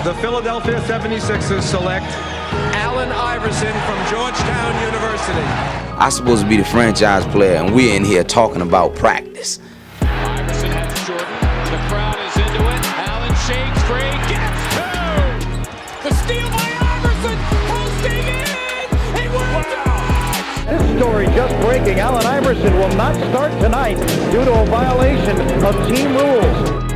The Philadelphia 76ers select Allen Iverson from Georgetown University. I'm supposed to be the franchise player, and we're in here talking about practice. Iverson has Jordan. The crowd is into it. Allen shakes free. Gets two. The steal by Iverson. Posting in. It worked out. This story just breaking. Allen Iverson will not start tonight due to a violation of team rules.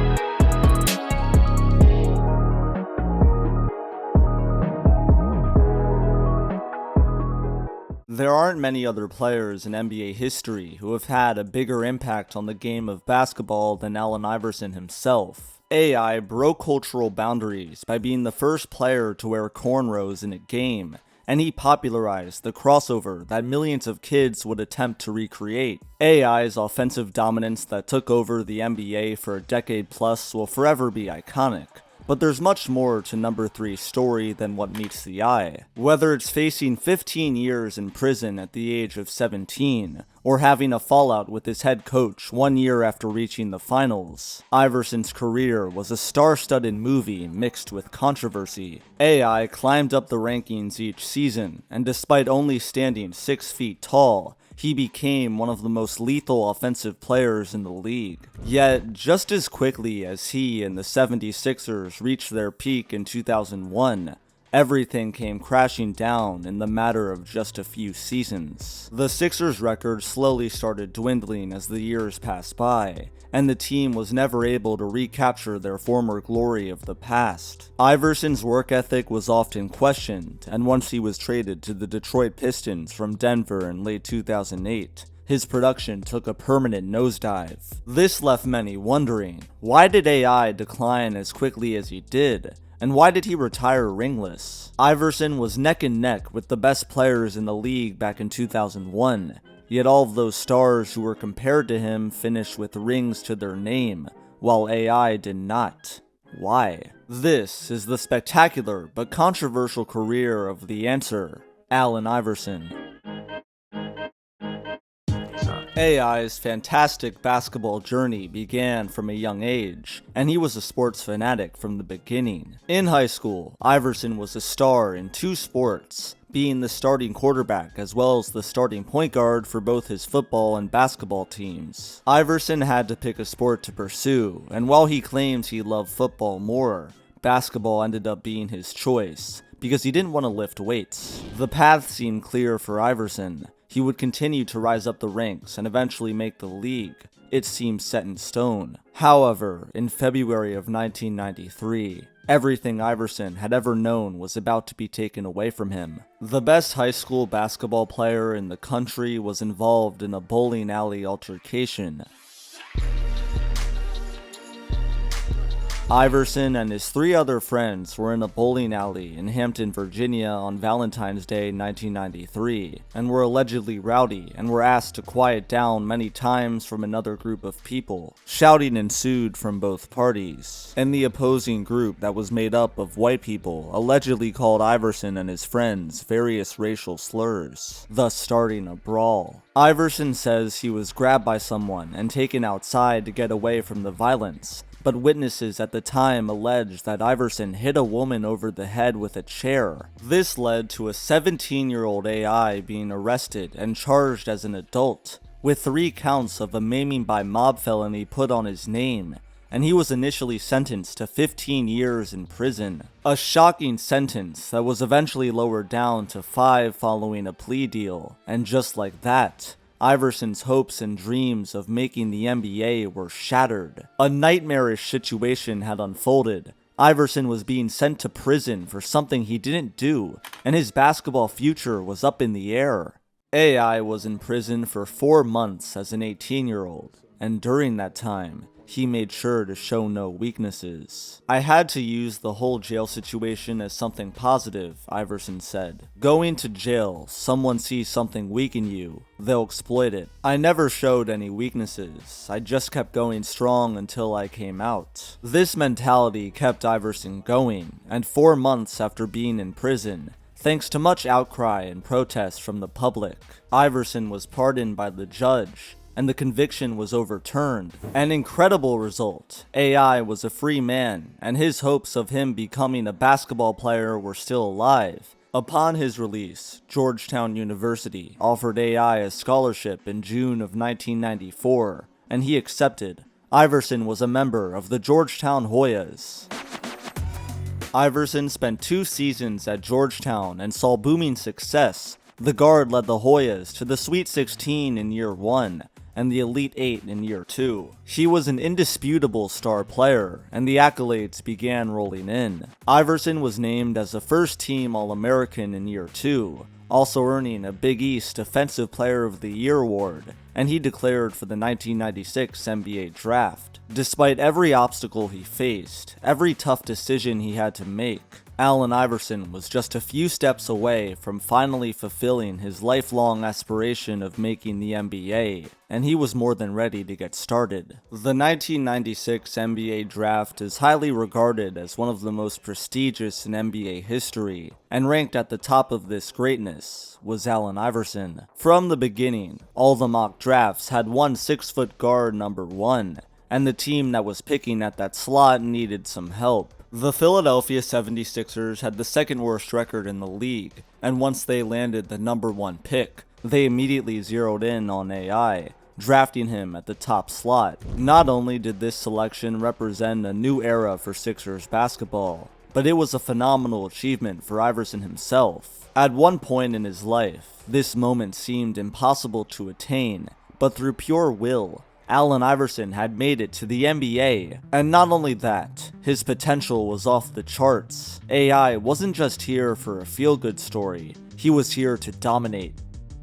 There aren't many other players in NBA history who have had a bigger impact on the game of basketball than Allen Iverson himself. AI broke cultural boundaries by being the first player to wear cornrows in a game, and he popularized the crossover that millions of kids would attempt to recreate. AI's offensive dominance that took over the NBA for a decade plus will forever be iconic. But there's much more to number 3's story than what meets the eye. Whether it's facing 15 years in prison at the age of 17, or having a fallout with his head coach 1 year after reaching the finals, Iverson's career was a star-studded movie mixed with controversy. AI climbed up the rankings each season, and despite only standing 6 feet tall, he became one of the most lethal offensive players in the league. Yet, just as quickly as he and the 76ers reached their peak in 2001, everything came crashing down in the matter of just a few seasons. The Sixers' record slowly started dwindling as the years passed by, and the team was never able to recapture their former glory of the past. Iverson's work ethic was often questioned, and once he was traded to the Detroit Pistons from Denver in late 2008, his production took a permanent nosedive. This left many wondering, why did AI decline as quickly as he did? And why did he retire ringless? Iverson was neck and neck with the best players in the league back in 2001, yet all of those stars who were compared to him finished with rings to their name, while AI did not. Why? This is the spectacular but controversial career of the answer, Allen Iverson. AI's fantastic basketball journey began from a young age, and he was a sports fanatic from the beginning. In high school, Iverson was a star in 2 sports, being the starting quarterback as well as the starting point guard for both his football and basketball teams. Iverson had to pick a sport to pursue, and while he claims he loved football more, basketball ended up being his choice, because he didn't want to lift weights. The path seemed clear for Iverson. He would continue to rise up the ranks and eventually make the league. It seemed set in stone. However, in February of 1993, everything Iverson had ever known was about to be taken away from him. The best high school basketball player in the country was involved in a bowling alley altercation. Iverson and his 3 other friends were in a bowling alley in Hampton, Virginia on Valentine's Day 1993, and were allegedly rowdy and were asked to quiet down many times from another group of people. Shouting ensued from both parties, and the opposing group that was made up of white people allegedly called Iverson and his friends various racial slurs, thus starting a brawl. Iverson says he was grabbed by someone and taken outside to get away from the violence, but witnesses at the time alleged that Iverson hit a woman over the head with a chair. This led to a 17-year-old AI being arrested and charged as an adult, with 3 counts of a maiming by mob felony put on his name, and he was initially sentenced to 15 years in prison. A shocking sentence that was eventually lowered down to 5 following a plea deal, and just like that, Iverson's hopes and dreams of making the NBA were shattered. A nightmarish situation had unfolded. Iverson was being sent to prison for something he didn't do, and his basketball future was up in the air. AI was in prison for 4 months as an 18-year-old, and during that time, he made sure to show no weaknesses. I had to use the whole jail situation as something positive, Iverson said. Going to jail, someone sees something weak in you, they'll exploit it. I never showed any weaknesses, I just kept going strong until I came out. This mentality kept Iverson going, and 4 months after being in prison, thanks to much outcry and protest from the public, Iverson was pardoned by the judge, and the conviction was overturned. An incredible result. AI was a free man, and his hopes of him becoming a basketball player were still alive. Upon his release, Georgetown University offered AI a scholarship in June of 1994, and he accepted. Iverson was a member of the Georgetown Hoyas. Iverson spent 2 seasons at Georgetown and saw booming success. The guard led the Hoyas to the Sweet 16 in year 1 and the Elite 8 in year 2. He was an indisputable star player, and the accolades began rolling in. Iverson was named as a first-team All-American in year 2, also earning a Big East Defensive Player of the Year award, and he declared for the 1996 NBA Draft. Despite every obstacle he faced, every tough decision he had to make, Allen Iverson was just a few steps away from finally fulfilling his lifelong aspiration of making the NBA, and he was more than ready to get started. The 1996 NBA Draft is highly regarded as one of the most prestigious in NBA history, and ranked at the top of this greatness was Allen Iverson. From the beginning, all the mock drafts had one 6-foot guard number 1, and the team that was picking at that slot needed some help. The Philadelphia 76ers had the second worst record in the league, and once they landed the number 1 pick, they immediately zeroed in on AI, drafting him at the top slot. Not only did this selection represent a new era for Sixers basketball, but it was a phenomenal achievement for Iverson himself. At one point in his life, this moment seemed impossible to attain, but through pure will, Allen Iverson had made it to the NBA. And not only that, his potential was off the charts. AI wasn't just here for a feel-good story, he was here to dominate.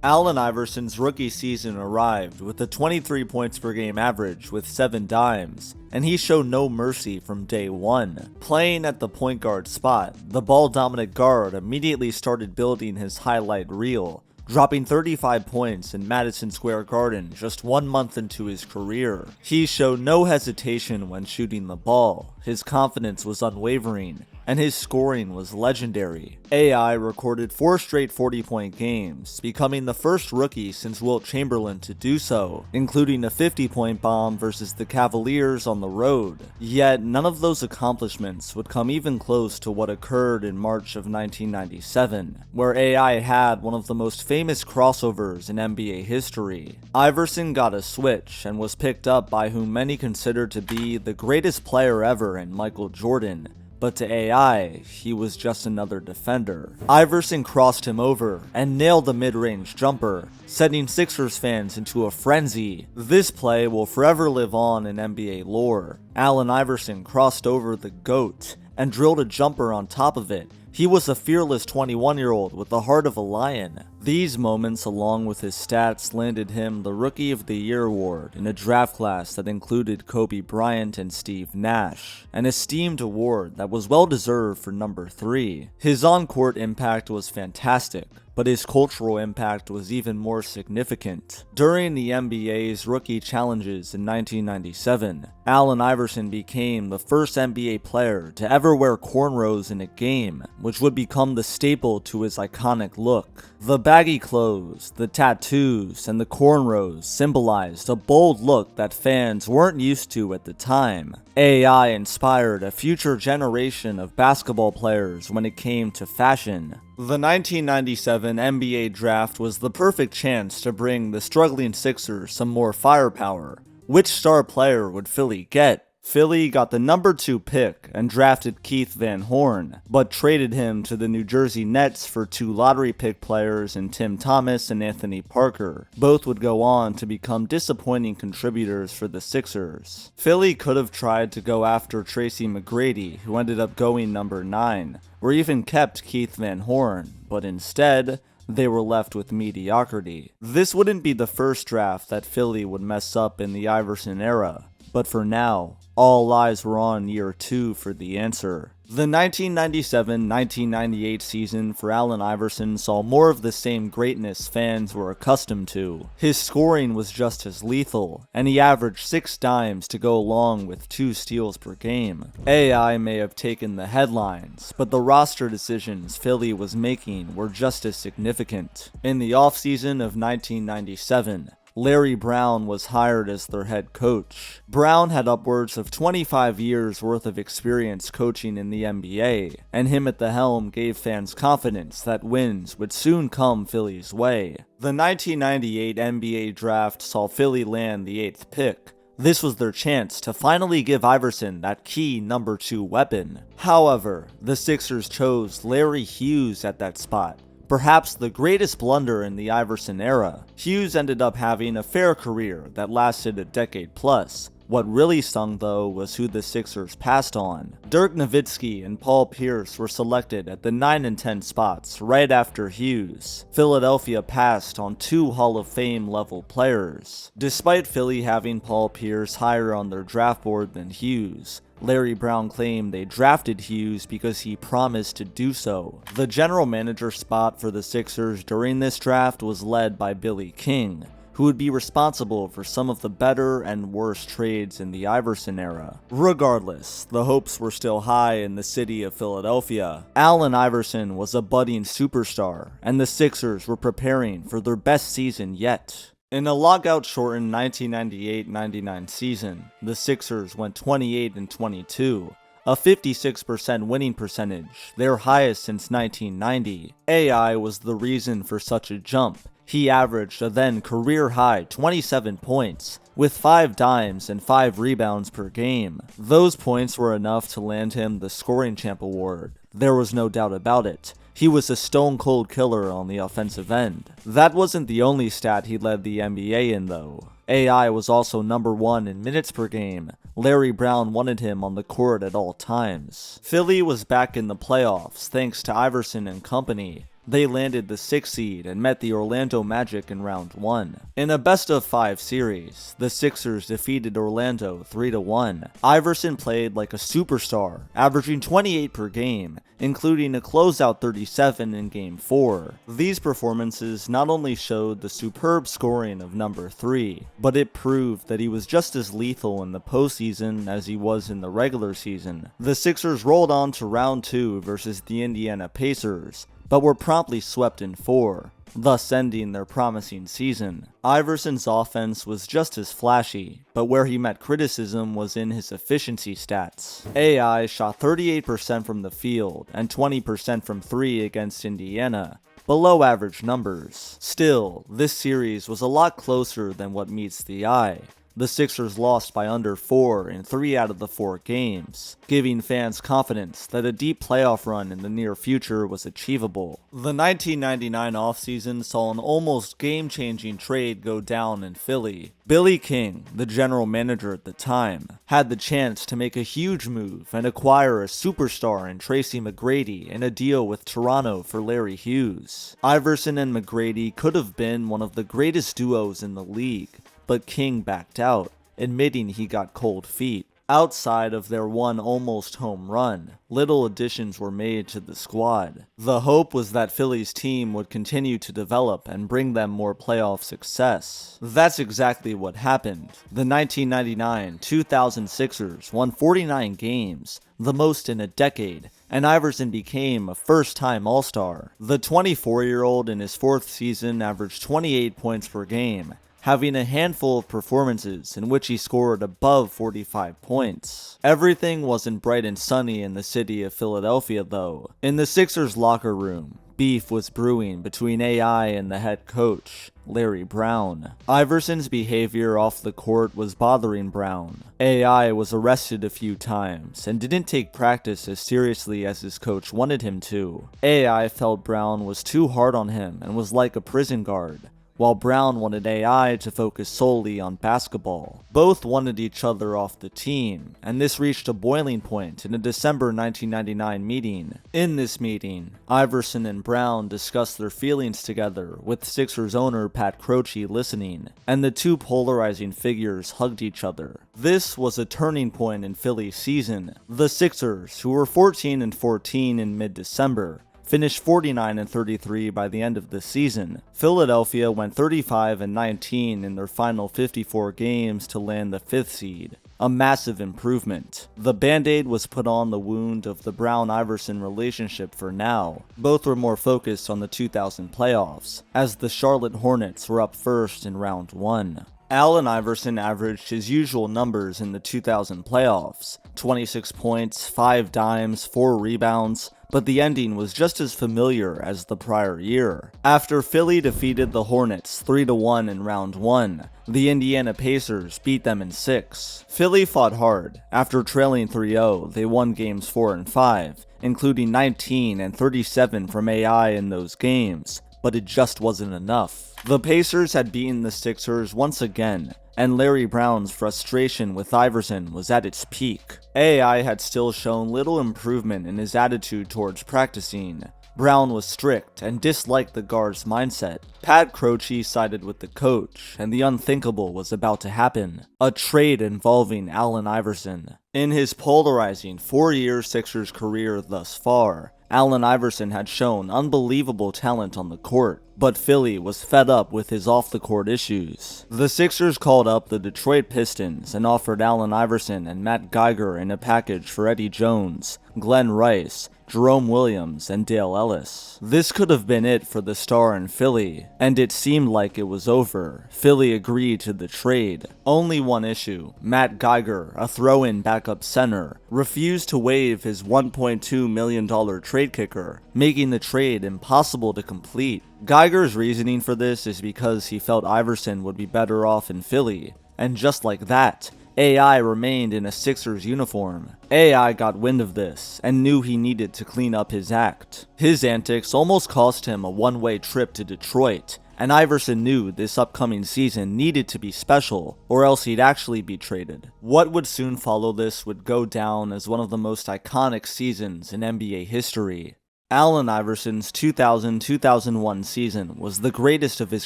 Allen Iverson's rookie season arrived with a 23 points per game average with 7 dimes, and he showed no mercy from day one. Playing at the point guard spot, the ball-dominant guard immediately started building his highlight reel, dropping 35 points in Madison Square Garden just 1 month into his career. He showed no hesitation when shooting the ball, his confidence was unwavering, and his scoring was legendary. AI recorded 4 straight 40-point games, becoming the first rookie since Wilt Chamberlain to do so, including a 50-point bomb versus the Cavaliers on the road. Yet none of those accomplishments would come even close to what occurred in March of 1997, where AI had one of the most famous crossovers in NBA history. Iverson got a switch and was picked up by whom many consider to be the greatest player ever in Michael Jordan. But to AI, he was just another defender. Iverson crossed him over and nailed the mid-range jumper, sending Sixers fans into a frenzy. This play will forever live on in NBA lore. Allen Iverson crossed over the GOAT and drilled a jumper on top of it. He was a fearless 21-year-old with the heart of a lion. These moments, along with his stats, landed him the Rookie of the Year award in a draft class that included Kobe Bryant and Steve Nash, an esteemed award that was well-deserved for number 3. His on-court impact was fantastic, but his cultural impact was even more significant. During the NBA's Rookie Challenges in 1997, Allen Iverson became the first NBA player to ever wear cornrows in a game, which would become the staple to his iconic look. The baggy clothes, the tattoos, and the cornrows symbolized a bold look that fans weren't used to at the time. AI inspired a future generation of basketball players when it came to fashion. The 1997 NBA Draft was the perfect chance to bring the struggling Sixers some more firepower. Which star player would Philly get? Philly got the number 2 pick and drafted Keith Van Horn, but traded him to the New Jersey Nets for 2 lottery pick players in Tim Thomas and Anthony Parker. Both would go on to become disappointing contributors for the Sixers. Philly could have tried to go after Tracy McGrady, who ended up going number 9, or even kept Keith Van Horn, but instead, they were left with mediocrity. This wouldn't be the first draft that Philly would mess up in the Iverson era, but for now, all eyes were on year 2 for the answer. The 1997-1998 season for Allen Iverson saw more of the same greatness fans were accustomed to. His scoring was just as lethal, and he averaged 6 dimes to go along with 2 steals per game. AI may have taken the headlines, but the roster decisions Philly was making were just as significant. In the offseason of 1997, Larry Brown was hired as their head coach. Brown had upwards of 25 years worth of experience coaching in the NBA, and him at the helm gave fans confidence that wins would soon come Philly's way. The 1998 NBA draft saw Philly land the 8th pick. This was their chance to finally give Iverson that key number 2 weapon. However, the Sixers chose Larry Hughes at that spot, perhaps the greatest blunder in the Iverson era. Hughes ended up having a fair career that lasted a decade plus. What really stung though was who the Sixers passed on. Dirk Nowitzki and Paul Pierce were selected at the 9 and 10 spots right after Hughes. Philadelphia passed on 2 Hall of Fame level players. Despite Philly having Paul Pierce higher on their draft board than Hughes, Larry Brown claimed they drafted Hughes because he promised to do so. The general manager spot for the Sixers during this draft was led by Billy King, who would be responsible for some of the better and worse trades in the Iverson era. Regardless, the hopes were still high in the city of Philadelphia. Allen Iverson was a budding superstar, and the Sixers were preparing for their best season yet. In a lockout-shortened 1998-99 season, the Sixers went 28-22, a 56% winning percentage, their highest since 1990. AI was the reason for such a jump. He averaged a then career-high 27 points, with 5 dimes and 5 rebounds per game. Those points were enough to land him the Scoring Champ award. There was no doubt about it. He was a stone-cold killer on the offensive end. That wasn't the only stat he led the NBA in, though. AI was also number 1 in minutes per game. Larry Brown wanted him on the court at all times. Philly was back in the playoffs thanks to Iverson and company. They landed the 6th seed and met the Orlando Magic in round 1. In a best-of-5 series, the Sixers defeated Orlando 3-1. Iverson played like a superstar, averaging 28 per game, including a closeout 37 in Game 4. These performances not only showed the superb scoring of number 3, but it proved that he was just as lethal in the postseason as he was in the regular season. The Sixers rolled on to round 2 versus the Indiana Pacers, but were promptly swept in 4, thus ending their promising season. Iverson's offense was just as flashy, but where he met criticism was in his efficiency stats. AI shot 38% from the field and 20% from 3 against Indiana, below average numbers. Still, this series was a lot closer than what meets the eye. The Sixers lost by under 4 in 3 out of the 4 games, giving fans confidence that a deep playoff run in the near future was achievable. The 1999 offseason saw an almost game-changing trade go down in Philly. Billy King, the general manager at the time, had the chance to make a huge move and acquire a superstar in Tracy McGrady in a deal with Toronto for Larry Hughes. Iverson and McGrady could have been one of the greatest duos in the league, but King backed out, admitting he got cold feet. Outside of their one almost home run, little additions were made to the squad. The hope was that Philly's team would continue to develop and bring them more playoff success. That's exactly what happened. The 1999-2000 Sixers won 49 games, the most in a decade, and Iverson became a first-time All-Star. The 24-year-old in his 4th season averaged 28 points per game, having a handful of performances in which he scored above 45 points. Everything wasn't bright and sunny in the city of Philadelphia, though. In the Sixers locker room, beef was brewing between AI and the head coach, Larry Brown. Iverson's behavior off the court was bothering Brown. AI was arrested a few times and didn't take practice as seriously as his coach wanted him to. AI felt Brown was too hard on him and was like a prison guard, while Brown wanted AI to focus solely on basketball. Both wanted each other off the team, and this reached a boiling point in a December 1999 meeting. In this meeting, Iverson and Brown discussed their feelings together, with Sixers owner Pat Croce listening, and the two polarizing figures hugged each other. This was a turning point in Philly's season. The Sixers, who were 14-14 in mid-December, finished 49-33 by the end of the season. Philadelphia went 35-19 in their final 54 games to land the 5th seed. a massive improvement. The band-aid was put on the wound of the Brown-Iverson relationship for now. Both were more focused on the 2000 playoffs, as the Charlotte Hornets were up first in round 1. Allen Iverson averaged his usual numbers in the 2000 playoffs, 26 points, 5 dimes, 4 rebounds, but the ending was just as familiar as the prior year. After Philly defeated the Hornets 3-1 in round 1, the Indiana Pacers beat them in 6. Philly fought hard. After trailing 3-0, they won games 4 and 5, including 19 and 37 from AI in those games, but it just wasn't enough. The Pacers had beaten the Sixers once again, and Larry Brown's frustration with Iverson was at its peak. AI had still shown little improvement in his attitude towards practicing. Brown was strict and disliked the guard's mindset. Pat Croce sided with the coach, and the unthinkable was about to happen: a trade involving Allen Iverson. In his polarizing 4-year Sixers career thus far, Allen Iverson had shown unbelievable talent on the court, but Philly was fed up with his off-the-court issues. The Sixers called up the Detroit Pistons and offered Allen Iverson and Matt Geiger in a package for Eddie Jones, Glenn Rice, Jerome Williams, and Dale Ellis. This could have been it for the star in Philly, and it seemed like it was over. Philly agreed to the trade. Only one issue: Matt Geiger, a throw-in backup center, refused to waive his $1.2 million trade kicker, making the trade impossible to complete. Geiger's reasoning for this is because he felt Iverson would be better off in Philly, and just like that, AI remained in a Sixers uniform. AI got wind of this and knew he needed to clean up his act. His antics almost cost him a one-way trip to Detroit, and Iverson knew this upcoming season needed to be special, or else he'd actually be traded. What would soon follow this would go down as one of the most iconic seasons in NBA history. Allen Iverson's 2000-2001 season was the greatest of his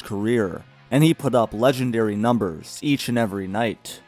career, and he put up legendary numbers each and every night.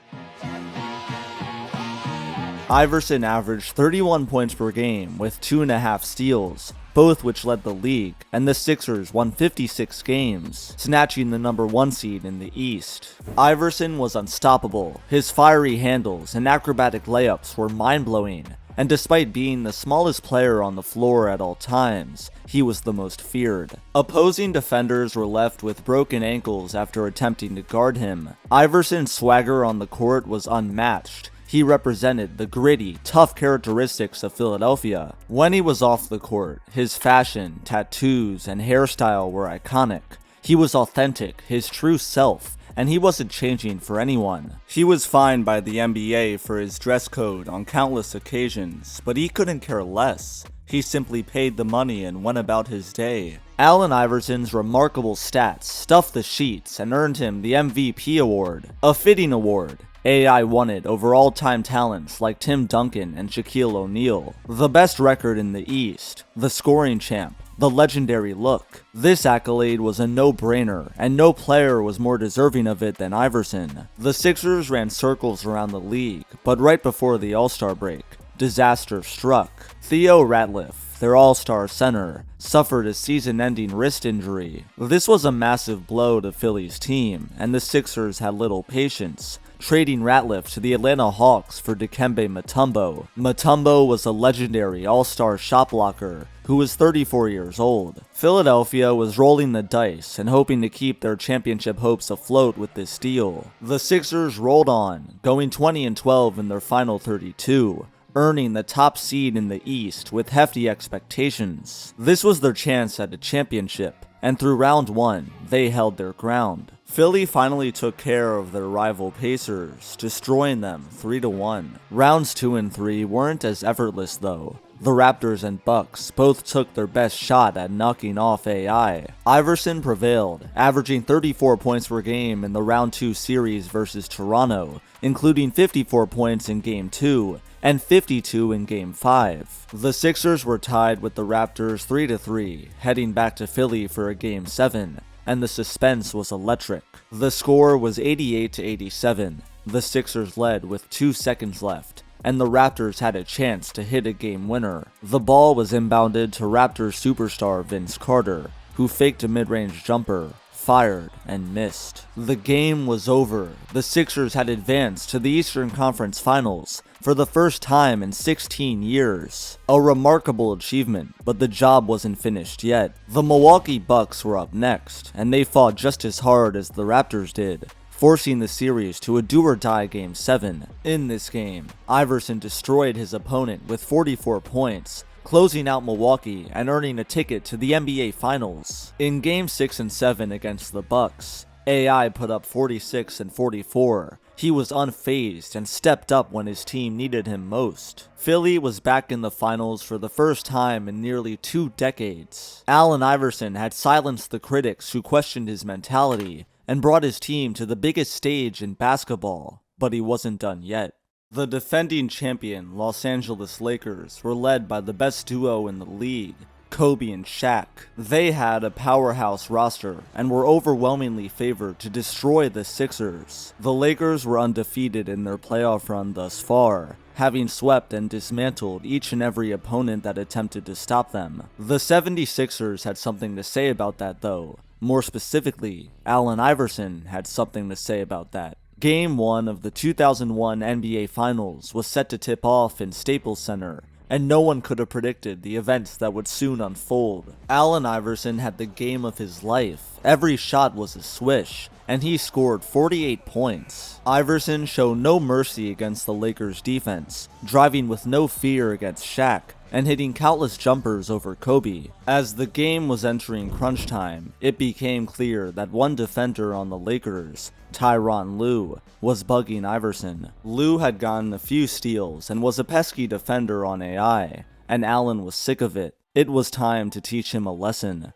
Iverson averaged 31 points per game with 2.5 steals, both which led the league, and the Sixers won 56 games, snatching the number 1 seed in the East. Iverson was unstoppable. His fiery handles and acrobatic layups were mind-blowing, and despite being the smallest player on the floor at all times, he was the most feared. Opposing defenders were left with broken ankles after attempting to guard him. Iverson's swagger on the court was unmatched. He represented the gritty, tough characteristics of Philadelphia. When he was off the court, his fashion, tattoos, and hairstyle were iconic. He was authentic, his true self, and he wasn't changing for anyone. He was fined by the NBA for his dress code on countless occasions, but he couldn't care less. He simply paid the money and went about his day. Allen Iverson's remarkable stats stuffed the sheets and earned him the MVP award, a fitting award. AI won it over all-time talents like Tim Duncan and Shaquille O'Neal, the best record in the East, the scoring champ, the legendary look. This accolade was a no-brainer, and no player was more deserving of it than Iverson. The Sixers ran circles around the league, but right before the All-Star break, disaster struck. Theo Ratliff, their all-star center, suffered a season-ending wrist injury. This was a massive blow to Philly's team, and the Sixers had little patience, trading Ratliff to the Atlanta Hawks for Dikembe Mutombo. Mutombo was a legendary all-star shot blocker who was 34 years old. Philadelphia was rolling the dice and hoping to keep their championship hopes afloat with this deal. The Sixers rolled on, going 20-12 in their final 32, earning the top seed in the East with hefty expectations. This was their chance at a championship, and through round 1, they held their ground. Philly finally took care of their rival Pacers, destroying them 3-1. Rounds 2 and 3 weren't as effortless though. The Raptors and Bucks both took their best shot at knocking off AI. Iverson prevailed, averaging 34 points per game in the round 2 series versus Toronto, including 54 points in Game 2 and 52 in Game 5. The Sixers were tied with the Raptors 3-3, heading back to Philly for a Game 7, and the suspense was electric. The score was 88-87. The Sixers led with 2 seconds left, and the Raptors had a chance to hit a game winner. The ball was inbounded to Raptors superstar Vince Carter, who faked a mid-range jumper, fired and missed. The game was over. The Sixers had advanced to the Eastern Conference Finals for the first time in 16 years. A remarkable achievement, but the job wasn't finished yet. The Milwaukee Bucks were up next, and they fought just as hard as the Raptors did, forcing the series to a do-or-die Game 7. In this game, Iverson destroyed his opponent with 44 points, closing out Milwaukee and earning a ticket to the NBA Finals. In Game 6 and 7 against the Bucks, AI put up 46 and 44. He was unfazed and stepped up when his team needed him most. Philly was back in the finals for the first time in nearly 2 decades. Allen Iverson had silenced the critics who questioned his mentality and brought his team to the biggest stage in basketball, but he wasn't done yet. The defending champion Los Angeles Lakers were led by the best duo in the league, Kobe and Shaq. They had a powerhouse roster and were overwhelmingly favored to destroy the Sixers. The Lakers were undefeated in their playoff run thus far, having swept and dismantled each and every opponent that attempted to stop them. The 76ers had something to say about that though. More specifically, Allen Iverson had something to say about that. Game 1 of the 2001 NBA Finals was set to tip off in Staples Center, and no one could have predicted the events that would soon unfold. Allen Iverson had the game of his life. Every shot was a swish, and he scored 48 points. Iverson showed no mercy against the Lakers' defense, driving with no fear against Shaq, and hitting countless jumpers over Kobe. As the game was entering crunch time, it became clear that one defender on the Lakers, Tyronn Lue, was bugging Iverson. Lue had gotten a few steals and was a pesky defender on AI, and Allen was sick of it. It was time to teach him a lesson.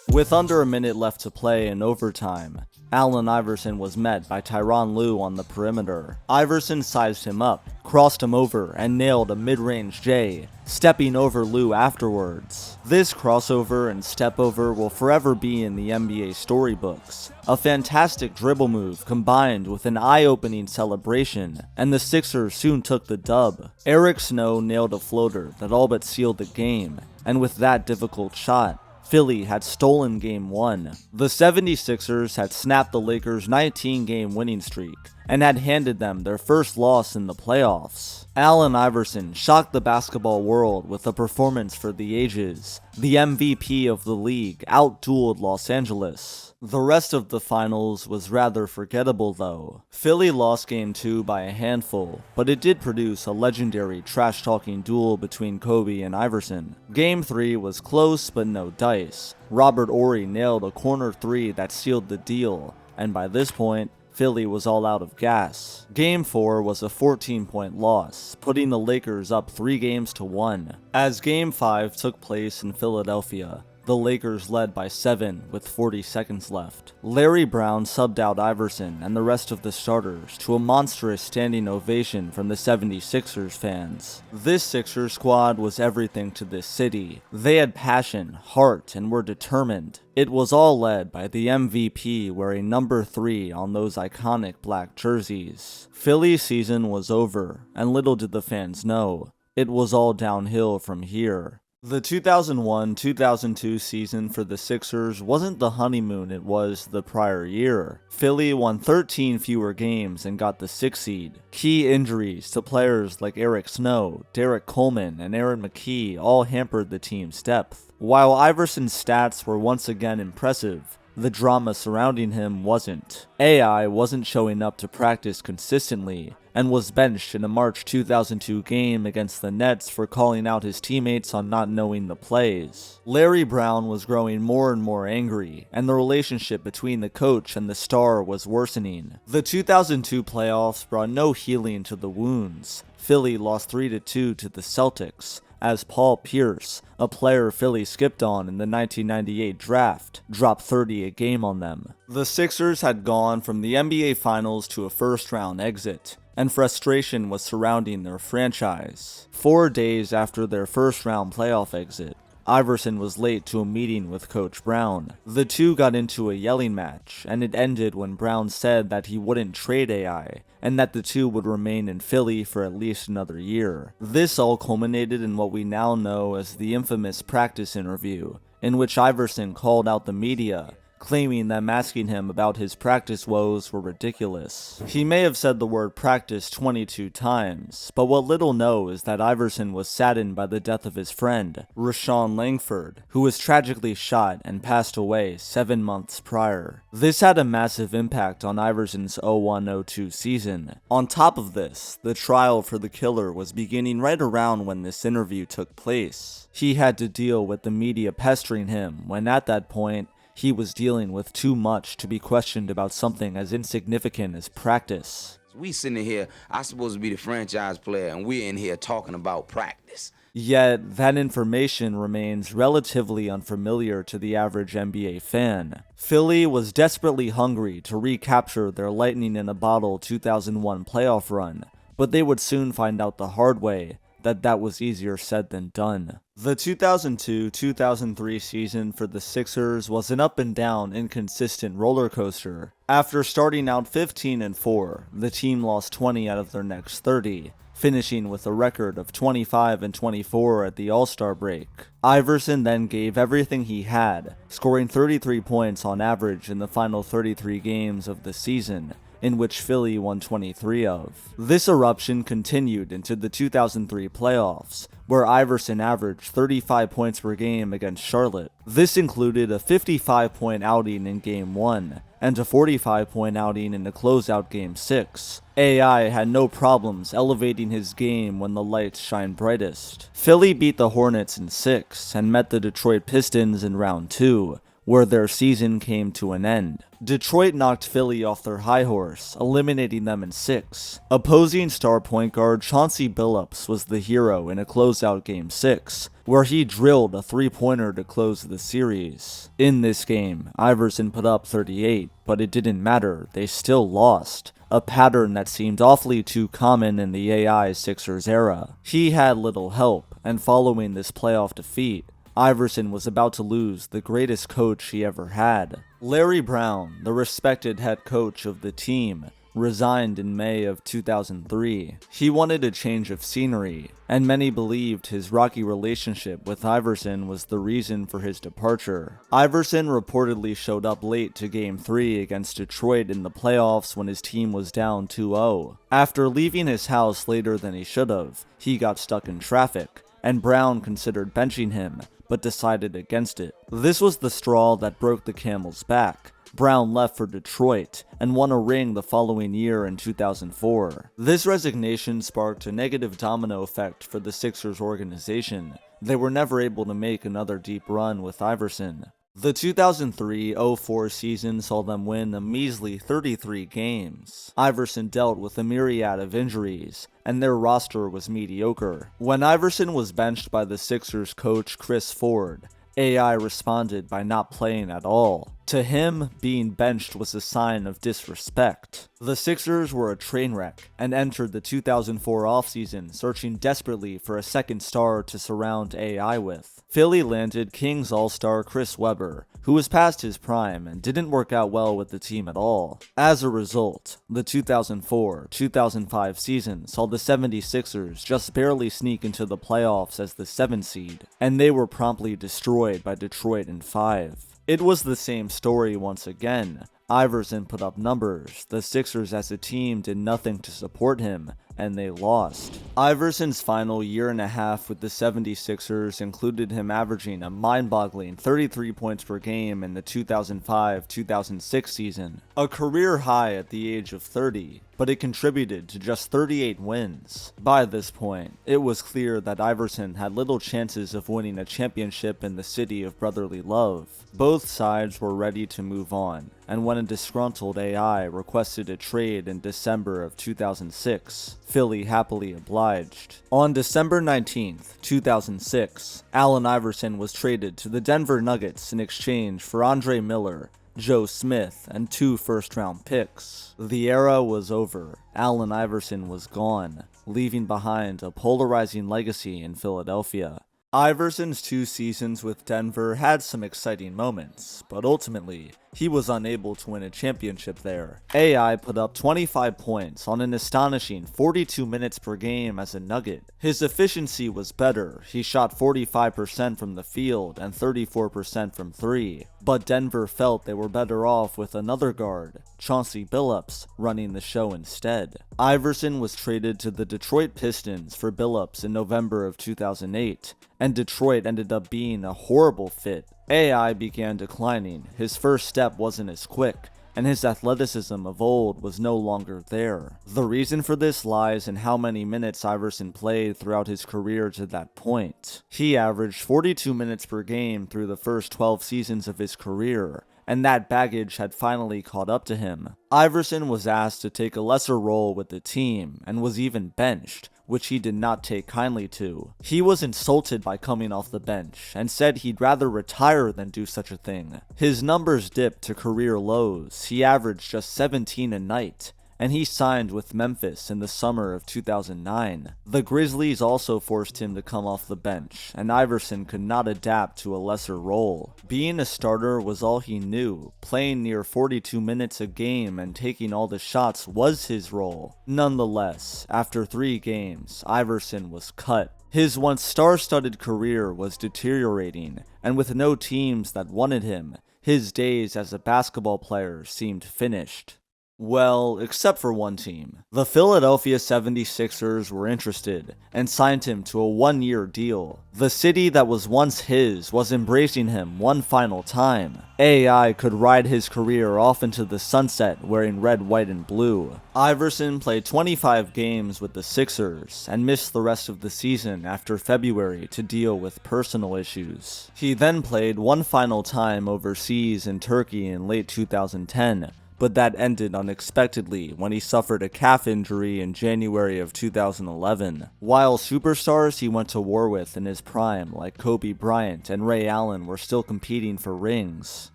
With under a minute left to play in overtime, Allen Iverson was met by Tyronn Lue on the perimeter. Iverson sized him up, crossed him over, and nailed a mid-range J, stepping over Lue afterwards. This crossover and step-over will forever be in the NBA storybooks. A fantastic dribble move combined with an eye-opening celebration, and the Sixers soon took the dub. Eric Snow nailed a floater that all but sealed the game, and with that difficult shot, Philly had stolen Game 1. The 76ers had snapped the Lakers' 19-game winning streak and had handed them their first loss in the playoffs. Allen Iverson shocked the basketball world with a performance for the ages. The MVP of the league outdueled Los Angeles. The rest of the finals was rather forgettable though. Philly lost Game 2 by a handful, but it did produce a legendary trash-talking duel between Kobe and Iverson. Game 3 was close but no dice. Robert Horry nailed a corner 3 that sealed the deal, and by this point, Philly was all out of gas. Game 4 was a 14-point loss, putting the Lakers up 3-1. As Game 5 took place in Philadelphia, the Lakers led by 7 with 40 seconds left. Larry Brown subbed out Iverson and the rest of the starters to a monstrous standing ovation from the 76ers fans. This Sixers squad was everything to this city. They had passion, heart, and were determined. It was all led by the MVP wearing number 3 on those iconic black jerseys. Philly's season was over, and little did the fans know, it was all downhill from here. The 2001-2002 season for the Sixers wasn't the honeymoon it was the prior year. Philly won 13 fewer games and got the 6th seed. Key injuries to players like Eric Snow, Derek Coleman, and Aaron McKee all hampered the team's depth. While Iverson's stats were once again impressive, the drama surrounding him wasn't. AI wasn't showing up to practice consistently, and was benched in a March 2002 game against the Nets for calling out his teammates on not knowing the plays. Larry Brown was growing more and more angry, and the relationship between the coach and the star was worsening. The 2002 playoffs brought no healing to the wounds. Philly lost 3-2 to the Celtics, as Paul Pierce, a player Philly skipped on in the 1998 draft, dropped 30 a game on them. The Sixers had gone from the NBA Finals to a first-round exit, and frustration was surrounding their franchise. 4 days after their first-round playoff exit, Iverson was late to a meeting with Coach Brown. The two got into a yelling match, and it ended when Brown said that he wouldn't trade AI, and that the two would remain in Philly for at least another year. This all culminated in what we now know as the infamous practice interview, in which Iverson called out the media claiming that asking him about his practice woes were ridiculous. He may have said the word practice 22 times, but what little know is that Iverson was saddened by the death of his friend, Rashawn Langford, who was tragically shot and passed away 7 months prior. This had a massive impact on Iverson's 01-02 season. On top of this, the trial for the killer was beginning right around when this interview took place. He had to deal with the media pestering him when at that point, he was dealing with too much to be questioned about something as insignificant as practice. We sitting here, I'm supposed to be the franchise player, and we're in here talking about practice. Yet, that information remains relatively unfamiliar to the average NBA fan. Philly was desperately hungry to recapture their lightning-in-a-bottle 2001 playoff run, but they would soon find out the hard way that was easier said than done. The 2002-2003 season for the Sixers was an up-and-down, inconsistent roller coaster. After starting out 15-4, the team lost 20 out of their next 30, finishing with a record of 25-24 at the All-Star break. Iverson then gave everything he had, scoring 33 points on average in the final 33 games of the season, in which Philly won 23 of. This eruption continued into the 2003 playoffs, where Iverson averaged 35 points per game against Charlotte. This included a 55-point outing in Game 1, and a 45-point outing in the closeout Game 6. AI had no problems elevating his game when the lights shine brightest. Philly beat the Hornets in 6, and met the Detroit Pistons in round 2, where their season came to an end. Detroit knocked Philly off their high horse, eliminating them in 6. Opposing star point guard Chauncey Billups was the hero in a closeout Game 6, where he drilled a three-pointer to close the series. In this game, Iverson put up 38, but it didn't matter, they still lost, a pattern that seemed awfully too common in the AI Sixers era. He had little help, and following this playoff defeat, Iverson was about to lose the greatest coach he ever had. Larry Brown, the respected head coach of the team, resigned in May of 2003. He wanted a change of scenery, and many believed his rocky relationship with Iverson was the reason for his departure. Iverson reportedly showed up late to Game 3 against Detroit in the playoffs when his team was down 2-0. After leaving his house later than he should have, he got stuck in traffic, and Brown considered benching him, but decided against it. This was the straw that broke the camel's back. Brown left for Detroit and won a ring the following year in 2004. This resignation sparked a negative domino effect for the Sixers organization. They were never able to make another deep run with Iverson. The 2003-04 season saw them win a measly 33 games. Iverson dealt with a myriad of injuries, and their roster was mediocre. When Iverson was benched by the Sixers coach Chris Ford, AI responded by not playing at all. To him, being benched was a sign of disrespect. The Sixers were a train wreck and entered the 2004 offseason searching desperately for a second star to surround AI with. Philly landed Kings All-Star Chris Webber, who was past his prime and didn't work out well with the team at all. As a result, the 2004-2005 season saw the 76ers just barely sneak into the playoffs as the 7th seed, and they were promptly destroyed by Detroit in 5. It was the same story once again. Iverson put up numbers, the Sixers as a team did nothing to support him, and they lost. Iverson's final year and a half with the 76ers included him averaging a mind-boggling 33 points per game in the 2005-2006 season, a career high at the age of 30, but it contributed to just 38 wins. By this point, it was clear that Iverson had little chances of winning a championship in the city of brotherly love. Both sides were ready to move on, and when a disgruntled AI requested a trade in December of 2006, Philly happily obliged. On December 19th, 2006, Allen Iverson was traded to the Denver Nuggets in exchange for Andre Miller, Joe Smith, and 2 first-round picks. The era was over. Allen Iverson was gone, leaving behind a polarizing legacy in Philadelphia. Iverson's 2 seasons with Denver had some exciting moments, but ultimately, he was unable to win a championship there. AI put up 25 points on an astonishing 42 minutes per game as a Nugget. His efficiency was better, he shot 45% from the field and 34% from 3, but Denver felt they were better off with another guard, Chauncey Billups, running the show instead. Iverson was traded to the Detroit Pistons for Billups in November of 2008, and Detroit ended up being a horrible fit. AI began declining, his first step wasn't as quick, and his athleticism of old was no longer there. The reason for this lies in how many minutes Iverson played throughout his career to that point. He averaged 42 minutes per game through the first 12 seasons of his career, and that baggage had finally caught up to him. Iverson was asked to take a lesser role with the team, and was even benched, which he did not take kindly to. He was insulted by coming off the bench, and said he'd rather retire than do such a thing. His numbers dipped to career lows, he averaged just 17 a night, and he signed with Memphis in the summer of 2009. The Grizzlies also forced him to come off the bench, and Iverson could not adapt to a lesser role. Being a starter was all he knew, playing near 42 minutes a game and taking all the shots was his role. Nonetheless, after 3 games, Iverson was cut. His once star-studded career was deteriorating, and with no teams that wanted him, his days as a basketball player seemed finished. Well, except for one team. The Philadelphia 76ers were interested, and signed him to a 1-year deal. The city that was once his was embracing him one final time. AI could ride his career off into the sunset wearing red, white, and blue. Iverson played 25 games with the Sixers, and missed the rest of the season after February to deal with personal issues. He then played one final time overseas in Turkey in late 2010, but that ended unexpectedly when he suffered a calf injury in January of 2011. While superstars he went to war with in his prime, like Kobe Bryant and Ray Allen, were still competing for rings,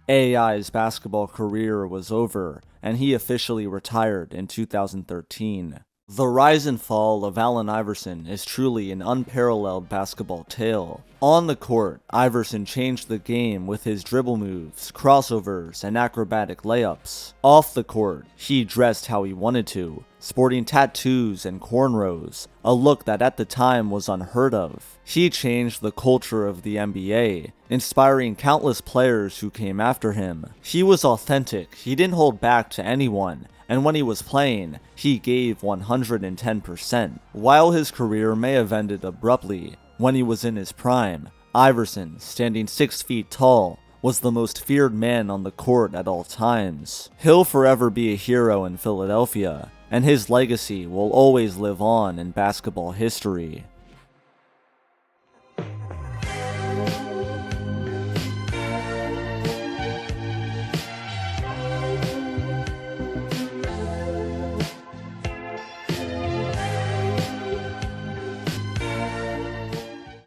AI's basketball career was over, and he officially retired in 2013. The rise and fall of Allen Iverson is truly an unparalleled basketball tale. On the court, Iverson changed the game with his dribble moves, crossovers, and acrobatic layups. Off the court, he dressed how he wanted to, sporting tattoos and cornrows, a look that at the time was unheard of. He changed the culture of the NBA, inspiring countless players who came after him. He was authentic, he didn't hold back to anyone, and when he was playing, he gave 110%. While his career may have ended abruptly, when he was in his prime, Iverson, standing 6 feet tall, was the most feared man on the court at all times. He'll forever be a hero in Philadelphia, and his legacy will always live on in basketball history.